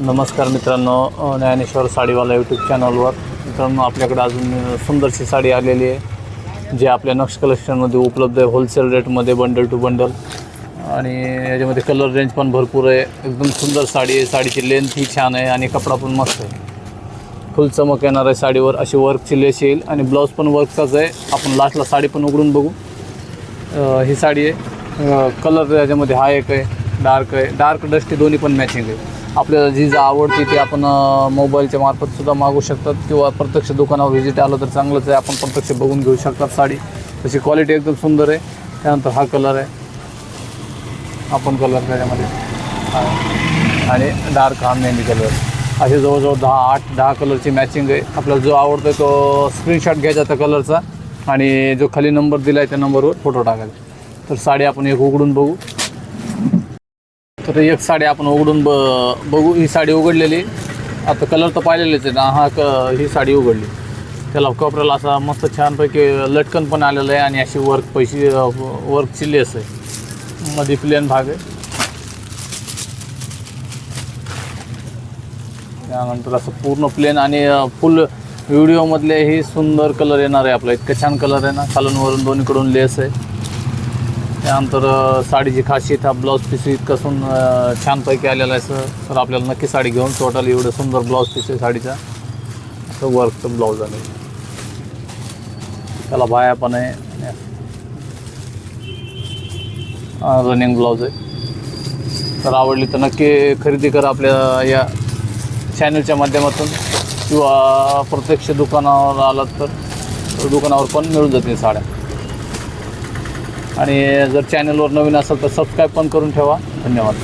नमस्कार मित्रांनो, ज्ञानेश्वर साडीवाला यूट्यूब चॅनलवर मित्रांनो आपल्याकडे अजून सुंदरशी साडी आलेली आहे जे आपल्या नक्ष कलेक्शनमध्ये उपलब्ध आहे होलसेल रेटमध्ये बंडल टू बंडल. आणि याच्यामध्ये कलर रेंज पण भरपूर आहे. एकदम सुंदर साडी आहे. साडीची लेंथ ही छान आहे आणि कपडा पण मस्त आहे. फुल चमक येणार आहे साडीवर. अशी वर्कची लेस येईल आणि ब्लाऊज पण वर्कचाच आहे. आपण लास्टला साडी पण उघडून बघू. ही साडी आहे. कलर याच्यामध्ये हा एक आहे, डार्क आहे, डार्क डस्टी दोन्ही पण मॅचिंग आहे. आपल्याला जी आवडते ती आपण मोबाईलच्या मार्फतसुद्धा मागू शकतात किंवा प्रत्यक्ष दुकानावर व्हिजिट आलं तर चांगलंच आहे. आपण प्रत्यक्ष बघून घेऊ शकतात साडी. तशी क्वालिटी एकदम सुंदर आहे. त्यानंतर हा कलर आहे, आपण कलर त्याच्यामध्ये आणि डार्क हा मेहंदी कलर. असे जवळजवळ 8-10 कलरची मॅचिंग आहे. आपल्याला जो आवडतो तो स्क्रीनशॉट घ्यायचा त्या कलरचा आणि जो खाली नंबर दिला आहे त्या नंबरवर फोटो टाकायचा. तर साडी आपण एक उघडून बघू. तर एक साडी आपण उघडून बघू. ही साडी उघडलेली. आता कलर तर पाहिलेलेच आहे ना. ही साडी उघडली. त्याला कपड्याला असा मस्त छानपैकी लटकन पण आलेलं आहे आणि अशी वर्कची लेस आहे. मध्ये प्लेन भाग आहे. त्यानंतर असं पूर्ण प्लेन आणि फुल व्हिडिओमधले ही सुंदर कलर येणार आहे आपला. इतकं छान कलर आहे ना. खालून वरून दोन्हीकडून लेस आहे. त्यानंतर साडीची खासियत हा ब्लाऊज पीस इतकं छानपैकी आलेला आहे तर आपल्याला नक्की साडी घेऊन टोटल एवढं सुंदर ब्लाऊज पीस आहे साडीचा. असं वर्कचं ब्लाऊज आहे. त्याला बाया पण आहे. रनिंग ब्लाऊज आहे. तर आवडली तर नक्की खरेदी करा आपल्या या चॅनलच्या माध्यमातून किंवा प्रत्यक्ष दुकानावर आलात तर दुकानावर पण मिळून जातील साड्या. आणि जर चॅनलवर नवीन असेल तर सबस्क्राईब पण करून ठेवा. धन्यवाद.